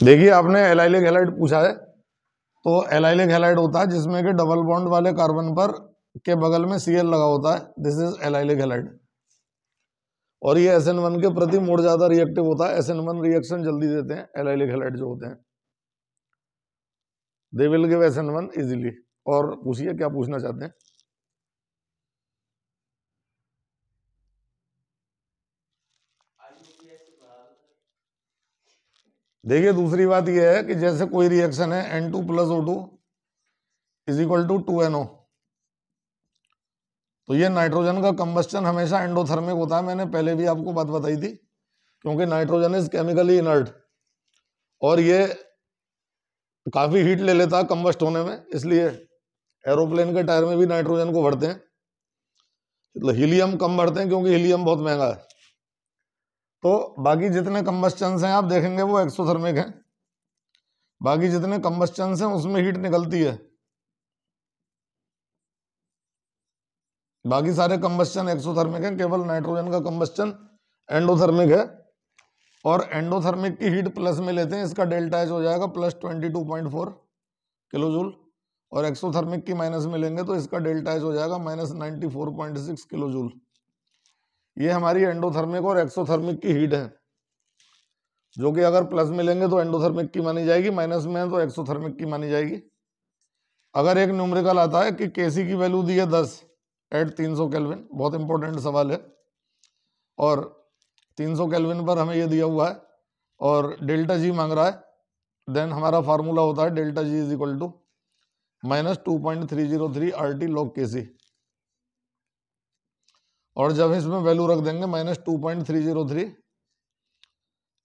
देखिए आपने allylic halide पूछा है, तो एलाइलिक हैलाइड होता है जिसमें कि डबल बॉन्ड वाले कार्बन पर के बगल में Cl लगा होता है, दिस इज एलाइलिक हैलाइड। और ये SN1 के प्रति मोड ज्यादा रिएक्टिव होता है, SN1 रिएक्शन जल्दी देते हैं एलाइलिक हैलाइड जो होते हैं, they will give SN1 easily. और पूछिए क्या पूछना चाहते हैं। देखिए दूसरी बात यह है कि जैसे कोई रिएक्शन है N2 + O2 = 2NO, तो ये नाइट्रोजन का कंबस्टन हमेशा एंडोथर्मिक होता है। मैंने पहले भी आपको बात बताई थी, क्योंकि नाइट्रोजन इज केमिकली इनर्ट और ये काफी हीट ले लेता है कंबस्ट होने में, इसलिए एरोप्लेन के टायर में भी नाइट्रोजन को भरते हैं। मतलब हीलियम कम भरते हैं क्योंकि हीलियम बहुत महंगा है। तो बाकी जितने कंबस्टन हैं आप देखेंगे वो एक्सोथर्मिक हैं, बाकी जितने कंबस्टन हैं उसमें हीट निकलती है, बाकी सारे कंबस्टन एक्सोथर्मिक हैं, केवल नाइट्रोजन का कंबस्टन एंडोथर्मिक है। और एंडोथर्मिक की हीट प्लस में लेते हैं, इसका डेल्टा एच हो जाएगा +22.4 किलो जूल, और एक्सोथर्मिक की माइनस में लेंगे तो इसका डेल्टा एच हो जाएगा -94.6 किलो जूल। ये हमारी एंडोथर्मिक और एक्सोथर्मिक की हीट है, जो कि अगर प्लस में लेंगे तो एंडोथर्मिक की मानी जाएगी, माइनस में है तो एक्सोथर्मिक की मानी जाएगी। अगर एक न्यूमेरिकल आता है कि Kc की वैल्यू दी है 10 एट 300 केल्विन, बहुत इंपॉर्टेंट सवाल है, और 300 केल्विन पर हमें ये दिया हुआ है और डेल्टा जी मांग रहा है, देन हमारा फार्मूला होता है delta G is equal to -2.303 RT log Kc। और जब इसमें वैल्यू रख देंगे -2.303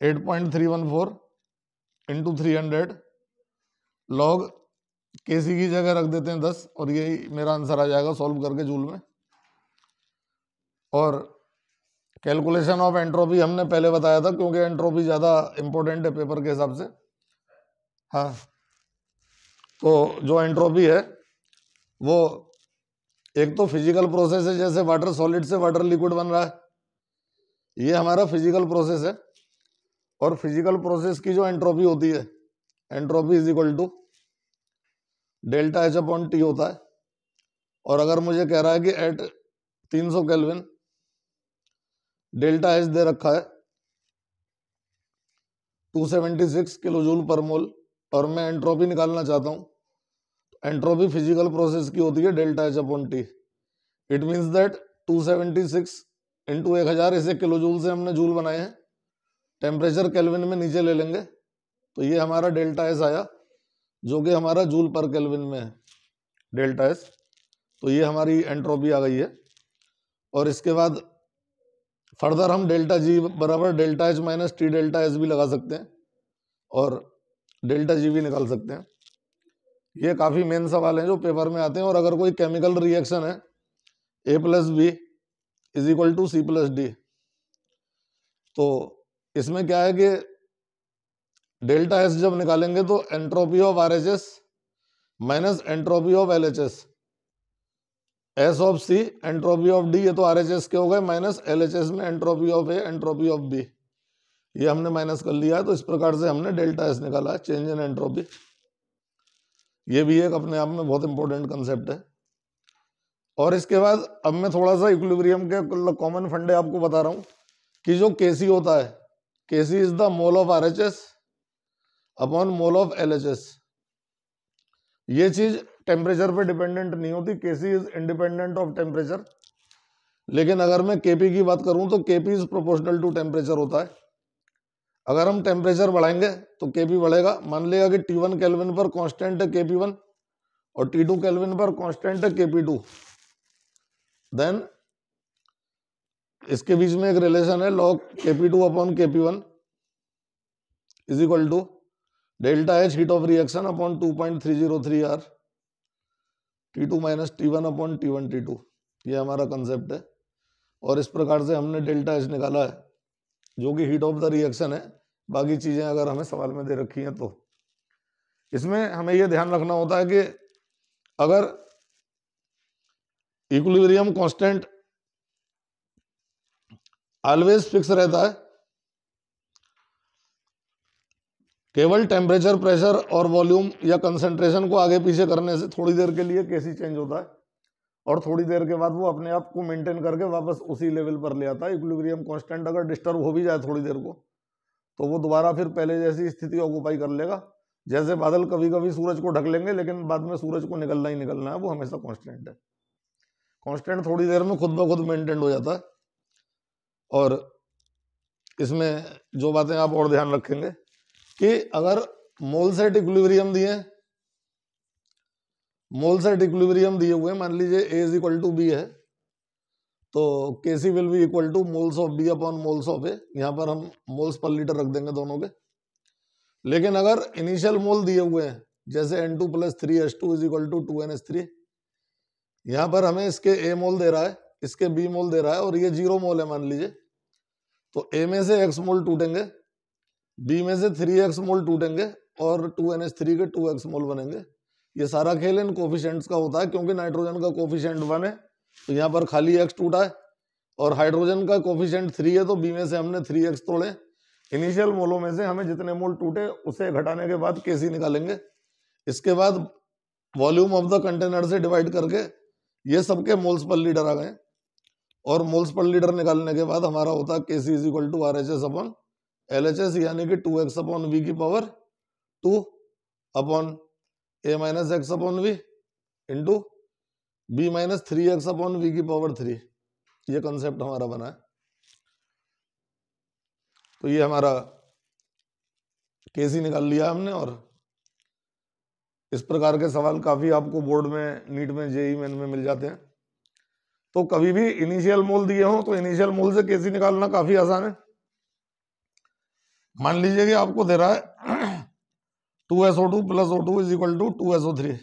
8.314 इंटू 300 log Kc की जगह रख देते हैं 10, और यही मेरा आंसर आ जाएगा सॉल्व करके जूल में। और कैलकुलेशन ऑफ एंट्रोपी हमने पहले बताया था, क्योंकि एंट्रोपी ज़्यादा इंपॉर्टेंट है पेपर के हिसाब से। हाँ, तो जो एंट्रोपी है वो एक तो फिजिकल प्रोसेस है, जैसे वाटर सॉलिड से वाटर लिक्विड बन रहा है, ये हमारा फिजिकल प्रोसेस है। और फिजिकल प्रोसेस की जो एंट्रोपी होती है, entropy is equal to delta H upon T होता है। और अगर मुझे कह रहा है कि एट 300 केल्विन डेल्टा एच दे रखा है 276 किलो जूल पर मोल, और मैं एंट्रोपी निकालना चाहता हूँ, एंट्रोपी फिजिकल प्रोसेस की होती है delta H upon T. It means that 276 into 1000, इसे किलो जूल से हमने जूल बनाए हैं, टेम्परेचर केल्विन में नीचे ले लेंगे तो ये हमारा डेल्टा एस आया, जो कि हमारा जूल पर केल्विन में है डेल्टा एस। तो ये हमारी एंट्रोपी आ गई है। और इसके बाद फर्दर हम डेल्टा जी बराबर delta H minus T delta S भी लगा सकते हैं और डेल्टा जी भी निकाल सकते हैं। ये काफ़ी मेन सवाल हैं जो पेपर में आते हैं। और अगर कोई केमिकल रिएक्शन है A+B = C+D, तो इसमें क्या है कि डेल्टा एस जब निकालेंगे तो entropy of RHS minus entropy of LHS, S of C entropy of D, ये तो RHS के हो गए, माइनस LHS में entropy of A entropy of B, ये हमने माइनस कर लिया है। तो इस प्रकार से हमने डेल्टा एस निकाला है, चेंज इन एंट्रोपी। ये भी एक अपने आप में बहुत इंपॉर्टेंट कंसेप्ट है। और इसके बाद अब मैं थोड़ा सा इक्विलिब्रियम के कॉमन फंडे आपको बता रहा हूँ कि जो Kc होता है, Kc is the mole of RHS upon mole of LHS। ये चीज टेम्परेचर पे डिपेंडेंट नहीं होती, Kc is independent of temperature. लेकिन अगर मैं Kp की बात करूं तो Kp is proportional to temperature होता है। अगर हम टेम्परेचर बढ़ाएंगे तो Kp बढ़ेगा। मान लिया कि T1 केल्विन पर कांस्टेंट है Kp1 और T2 केल्विन पर कांस्टेंट है Kp2, देन इसके बीच में एक रिलेशन है log Kp2 upon Kp1 is equal to delta H heat of reaction upon 2.303 R T2 minus T1 upon T1 T2। ये हमारा कंसेप्ट है। और इस प्रकार से हमने डेल्टा एच निकाला है, जो कि हीट ऑफ द रिएक्शन है। बाकी चीजें अगर हमें सवाल में दे रखी हैं तो इसमें हमें यह ध्यान रखना होता है कि अगर इक्विलिब्रियम कांस्टेंट ऑलवेज फिक्स रहता है केवल टेम्परेचर, प्रेशर और वॉल्यूम या कंसंट्रेशन को आगे पीछे करने से थोड़ी देर के लिए केसी चेंज होता है और थोड़ी देर के बाद वो अपने आप को मेंटेन करके वापस उसी लेवल पर ले आता है। इक्विलिब्रियम कांस्टेंट अगर डिस्टर्ब हो भी जाए थोड़ी देर को तो वो दोबारा फिर पहले जैसी स्थिति ऑक्यूपाई कर लेगा। जैसे बादल कभी कभी सूरज को ढक लेंगे लेकिन बाद में सूरज को निकलना ही निकलना है, वो हमेशा कांस्टेंट है। कांस्टेंट थोड़ी देर में खुद ब खुद मेंटेन हो जाता है। और इसमें जो बातें आप और ध्यान रखेंगे कि अगर मोल सेट इक्विलिब्रियम दिए, मोल सेट इक्विलिब्रियम दिए हुए, मान लीजिए A is equal to B है तो Kc will be equal to moles of B upon moles of A. यहाँ पर हम मोल्स पर लीटर रख देंगे दोनों के। लेकिन अगर इनिशियल मोल दिए हुए हैं जैसे N2 + 3H2 is equal to 2NH3, यहाँ पर हमें इसके A मोल दे रहा है, इसके B मोल दे रहा है और ये 0 मोल है मान लीजिए, तो A में से X मोल टूटेंगे, B में से 3X मोल टूटेंगे और 2NH3 के 2X मोल बनेंगे। ये सारा खेल इन कोफिशिएंट्स का होता है क्योंकि नाइट्रोजन का कोफिशिएंट 1 है तो यहाँ पर खाली X टूटा है और हाइड्रोजन का कोफिशिएंट 3 है तो B में से हमने 3X तोड़े। इनिशियल मोलों में से हमें जितने मोल टूटे उसे घटाने के बाद Kc निकालेंगे। इसके बाद वॉल्यूम ऑफ द कंटेनर से डिवाइड करके ये सबके मोल्स पर लीटर आ गए और मोल्स पर लीटर निकालने के बाद हमारा होता है Kc is equal to RHS upon LHS, यानी कि 2x अपॉन V की power 2 upon A minus x upon V into B minus 3x upon V की पावर 3। ये कंसेप्ट हमारा बना है। तो ये हमारा Kc निकाल लिया हमने। और इस प्रकार के सवाल काफी आपको बोर्ड में, नीट में, जेई मेन में मिल जाते हैं। तो कभी भी इनिशियल मोल दिए हो तो इनिशियल मोल से Kc निकालना काफी आसान है। मान लीजिए कि आपको दे रहा है 2SO2 + O2 is equal to 2SO3।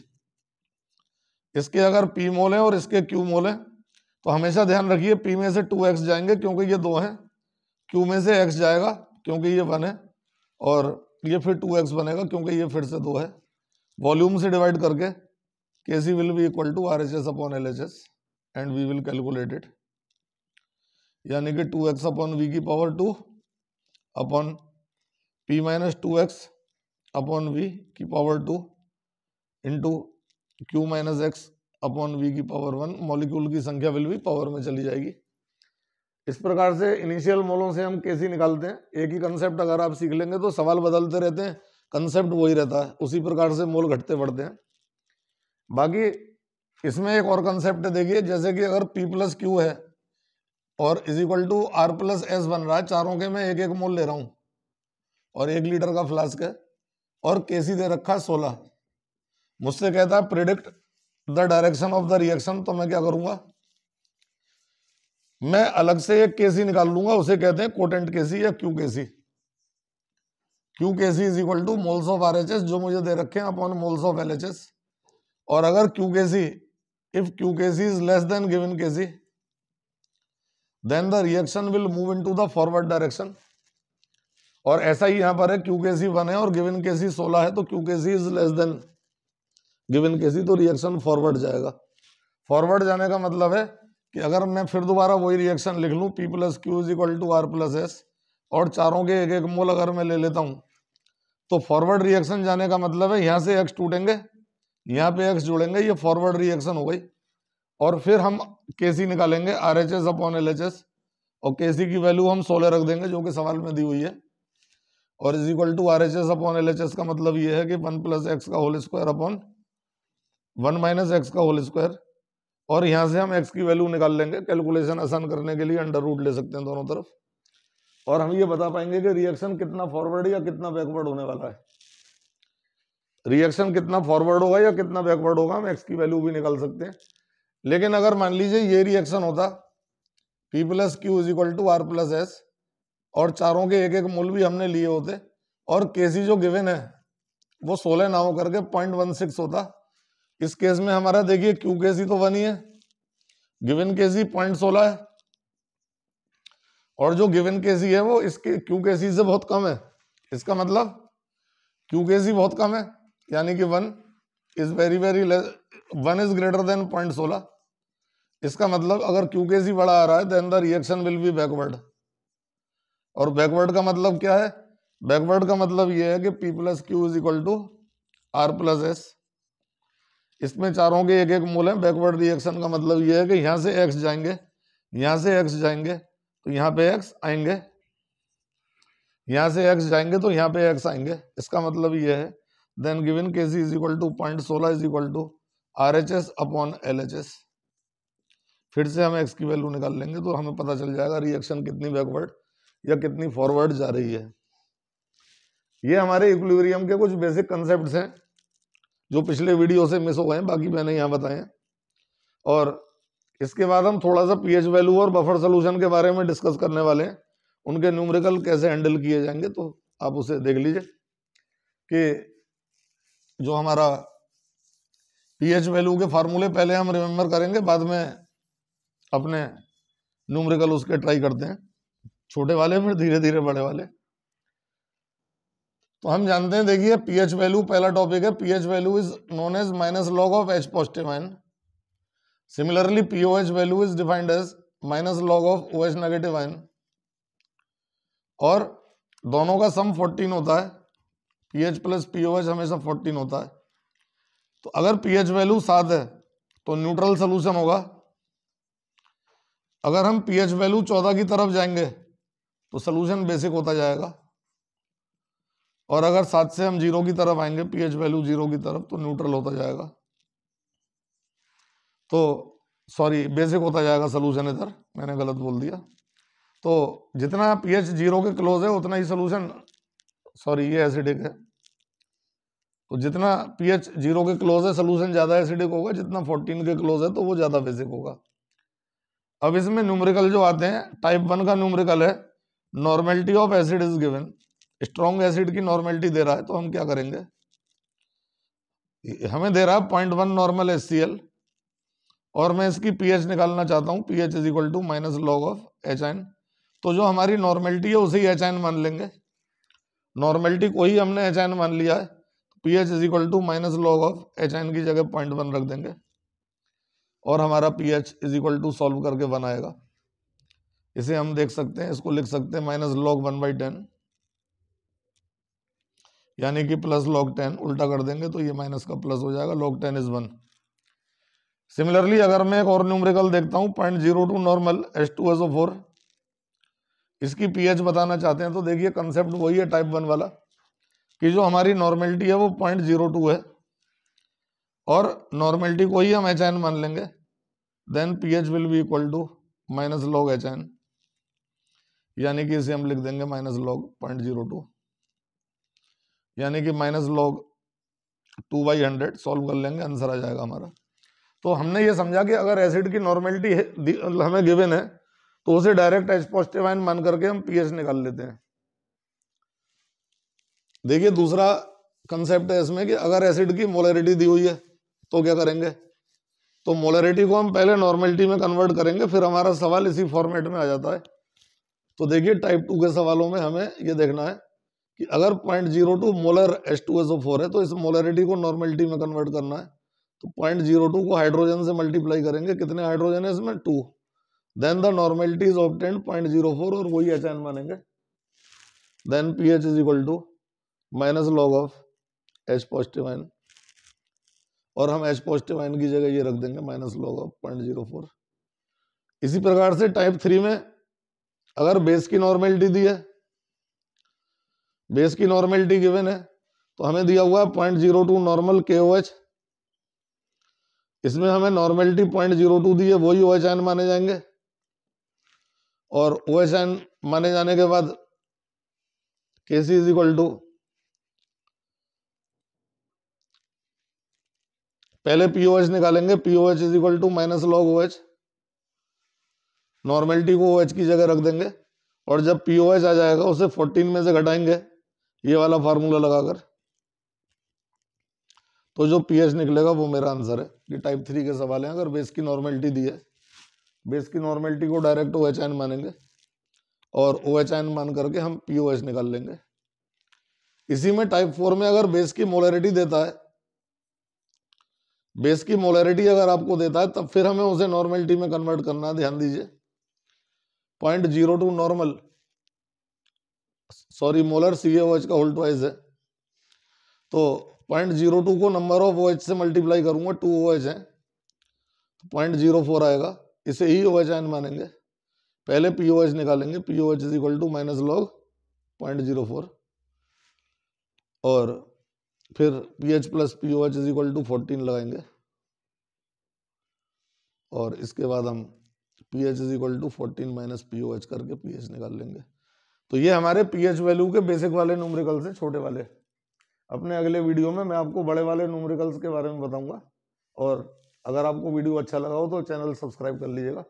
इसके अगर P मोल है और इसके Q मोल है तो हमेशा ध्यान रखिए P में से 2X जाएंगे क्योंकि ये 2 है, Q में से X जाएगा क्योंकि ये 1 है और ये फिर 2X बनेगा क्योंकि ये फिर से 2 है। वॉल्यूम से डिवाइड करके Kc will be equal to RHS upon LHS and we will calculate it, यानी कि 2x अपॉन V की power 2 upon P minus 2x upon V की power 2 into Q minus x upon V की power 1। Molecule की संख्या will भी power में चली जाएगी। इस प्रकार से इनिशियल मोलों से हम Kc निकालते हैं। एक ही कंसेप्ट अगर आप सीख लेंगे तो सवाल बदलते रहते हैं, कंसेप्ट वही रहता है, उसी प्रकार से मोल घटते बढ़ते हैं। बाकी इसमें एक और कंसेप्ट देखिए, जैसे कि अगर P + Q है और is equal to R + S बन रहा है, चारों के मैं 1-1 मोल ले रहा हूं और 1 लीटर का फ्लास्क है और Kc दे रखा है 16। मुझसे कहता है predict the direction of the reaction, तो मैं क्या करूंगा, मैं अलग से एक Kc निकाल लूंगा, उसे कहते हैं कोटेंट Kc या QKc। QKc is equal to moles of RHS जो मुझे दे रखे हैं अपॉन मोल्स ऑफ LHS। और अगर QKc, if QKc is less than given Kc then the reaction will move into the forward direction. और ऐसा ही यहां पर है, QKc 1 है और गिवन Kc 16 है तो QKc is less than given Kc, तो रिएक्शन फॉरवर्ड जाएगा। फॉरवर्ड जाने का मतलब है कि अगर मैं फिर दोबारा वही रिएक्शन लिख लूं P + Q is equal to R + S और चारों के 1-1 मोल अगर मैं ले लेता हूं तो फॉरवर्ड रिएक्शन जाने का मतलब है यहां से X टूटेंगे, यहाँ पे X जोड़ेंगे, ये फॉरवर्ड रिएक्शन हो गई। और फिर हम Kc निकालेंगे RHS अपॉन LHS और Kc की वैल्यू हम 16 रख देंगे जो कि सवाल में दी हुई है और is equal to RHS upon LHS का मतलब ये है कि 1 + x का whole square upon 1 minus x का होल स्क्वायर। और यहाँ से हम x की वैल्यू निकाल लेंगे, कैलकुलेशन आसान करने के लिए अंडर रूट ले सकते हैं दोनों तरफ। और हम ये बता पाएंगे कि रिएक्शन कितना फॉरवर्ड या कितना बैकवर्ड होने वाला है। रिएक्शन कितना फॉरवर्ड होगा या कितना बैकवर्ड होगा हम x की वैल्यू भी निकाल सकते हैं। लेकिन अगर मान लीजिए ये रिएक्शन होता P + Q is equal to R + S और चारों के 1-1 मोल भी हमने लिए होते और Kc जो गिवन है वो 16 ना हो करके 0.16 होता। इस केस में हमारा देखिए QKc तो 1 ही है, गिवन Kc 0.16 है और जो गिवन Kc है वो इसके QKc से बहुत कम है। इसका मतलब QKc बहुत कम है, यानी कि 1 is very very less, 1 is greater than 0.16। इसका मतलब अगर QKc बड़ा आ रहा है then the reaction will be backward. और बैकवर्ड का मतलब क्या है बैकवर्ड का मतलब ये है कि P plus Q is equal to R plus S. इसमें चारों के एक एक मोल है। बैकवर्ड रिएक्शन का मतलब ये है कि यहाँ से x जाएंगे, यहाँ से x जाएंगे तो यहाँ पे x आएंगे, यहाँ से x जाएंगे तो यहाँ पे x आएंगे। इसका मतलब ये है then given Kc is equal to 0.16 is equal to RHS upon LHS। फिर से हम x की वैल्यू निकाल लेंगे तो हमें पता चल जाएगा रिएक्शन कितनी बैकवर्ड या कितनी फॉरवर्ड जा रही है। ये हमारे इक्विलिब्रियम के कुछ बेसिक कंसेप्ट्स हैं जो पिछले वीडियो से मिस हो गए हैं, बाकी मैंने यहाँ बताए। और इसके बाद हम थोड़ा सा pH वैल्यू और बफर सोल्यूशन के बारे में डिस्कस करने वाले हैं, उनके न्यूमेरिकल कैसे हैंडल किए जाएंगे, तो आप उसे देख लीजिए कि जो हमारा pH वैल्यू के फार्मूले पहले हम रिमेम्बर करेंगे, बाद में अपने न्यूमेरिकल उसके ट्राई करते हैं, छोटे वाले फिर धीरे धीरे बड़े वाले। तो हम जानते हैं, देखिए pH वैल्यू पहला टॉपिक है। pH value is known as minus log of H positive ion. Similarly pOH value is defined as minus log of OH negative ion, और दोनों का सम 14 होता है। pH प्लस pOH हमेशा 14 होता है। तो अगर pH वैल्यू 7 है तो न्यूट्रल सोल्यूशन होगा। अगर हम pH वैल्यू 14 की तरफ जाएंगे तो सोल्यूशन बेसिक होता जाएगा, और अगर 7 से हम 0 की तरफ आएंगे, pH वैल्यू 0 की तरफ, तो न्यूट्रल होता जाएगा। तो सॉरी, बेसिक होता जाएगा सोल्यूशन, इधर मैंने गलत बोल दिया। तो जितना pH 0 के क्लोज है उतना ही सोल्यूशन, सॉरी ये एसिडिक है, तो जितना pH 0 के क्लोज है सोल्यूशन ज्यादा एसिडिक होगा, जितना 14 के क्लोज है तो वो ज्यादा बेसिक होगा। अब इसमें न्यूमेरिकल जो आते हैं, टाइप 1 का न्यूमेरिकल है normality of acid is given. Strong acid की नॉर्मेलिटी दे रहा है, तो हम क्या करेंगे, हमें दे रहा है 0.1 नॉर्मल HCl, और मैं इसकी pH निकालना चाहता हूँ, pH is equal to minus log of HN। तो जो हमारी नॉर्मेलिटी है उसे ही HN मान लेंगे। नॉर्मेलिटी को ही हमने HN मान लिया है, pH is equal to minus log of HN की जगह 0.1 रख देंगे, और हमारा pH is equal to solve करके 1 आएगा। इसे हम देख सकते हैं, इसको लिख सकते हैं माइनस लॉग 1/10, यानी कि प्लस लॉग 10, उल्टा कर देंगे तो ये माइनस का प्लस हो जाएगा, लॉग 10 इज 1। सिमिलरली अगर मैं एक और न्यूमेरिकल देखता हूँ 0.02 नॉर्मल H2SO4, इसकी pH बताना चाहते हैं, तो देखिए कंसेप्ट वही है टाइप 1 वाला, कि जो हमारी नॉर्मेलिटी है वो 0.02 है, और नॉर्मेलिटी को ही हम HN मान लेंगे, then pH will be equal to minus log HN, यानी कि इसे हम लिख देंगे माइनस लॉग 0.02, यानी कि माइनस लॉग 2/100, सॉल्व कर लेंगे, आंसर आ जाएगा हमारा। तो हमने ये समझा कि अगर एसिड की नॉर्मेलिटी हमें गिवन है तो उसे डायरेक्ट H पॉजिटिव आयन मान करके हम pH निकाल लेते हैं। देखिए दूसरा कंसेप्ट है इसमें कि अगर एसिड की मोलरिटी दी हुई है तो क्या करेंगे, तो मोलरिटी को हम पहले नॉर्मेलिटी में कन्वर्ट करेंगे, फिर हमारा सवाल इसी फॉर्मेट में आ जाता है। तो देखिए टाइप 2 के सवालों में हमें ये देखना है कि अगर 0.02 मोलर H2SO4 है तो इस मोलरिटी को नॉर्मेलिटी में कन्वर्ट करना है, तो 0.02 को हाइड्रोजन से मल्टीप्लाई करेंगे, कितने हाइड्रोजन है इसमें, 2, then the normality is obtained 0.04, और वही HN मानेंगे, then pH is equal to minus log of H positive ion, और हम H पॉजिटिव आयन की जगह ये रख देंगे माइनस लॉग ऑफ 0.04। इसी प्रकार से टाइप 3 में अगर बेस की नॉर्मेलिटी दी है, बेस की नॉर्मेलिटी गिवन है, तो हमें दिया हुआ है 0.02 नॉर्मल KOH, इसमें हमें नॉर्मेलिटी 0.02 दी है, वही OH माने जाएंगे, और OH माने जाने के बाद Kc इज इक्वल टू, पहले pOH निकालेंगे, pOH is equal to minus log OH, normality को OH की जगह रख देंगे, और जब pOH आ जाएगा उसे 14 में से घटाएंगे ये वाला फार्मूला लगाकर, तो जो pH निकलेगा वो मेरा आंसर है। ये टाइप 3 के सवाल हैं। अगर बेस की नॉर्मेलिटी दी है, बेस की नॉर्मेलिटी को डायरेक्ट OH मानेंगे, और OH मान करके हम pOH निकाल लेंगे। इसी में टाइप 4 में अगर बेस की मोलरिटी देता है, बेस की मोलरिटी अगर आपको देता है, तब फिर हमें उसे नॉर्मेलिटी में कन्वर्ट करना है। ध्यान दीजिए 0.02 नॉर्मल सॉरी मोलर CaOH का होल ट्वाइस है, तो 0.02 को नंबर ऑफ OH से मल्टीप्लाई करूंगा, 2 OH है तो 0.04 आएगा, इसे ही OH आयन मानेंगे। पहले POH निकालेंगे, POH is equal to minus log 0.04 और फिर PH plus POH is equal to 14 लगाएंगे और इसके बाद हम PH is equal to 14 minus POH करके PH निकाल लेंगे। तो ये हमारे PH वैल्यू के बेसिक वाले न्यूमेरिकल्स हैं, छोटे वाले। अपने अगले वीडियो में मैं आपको बड़े वाले न्यूमेरिकल्स के बारे में बताऊंगा, और अगर आपको वीडियो अच्छा लगा हो तो चैनल सब्सक्राइब कर लीजिएगा।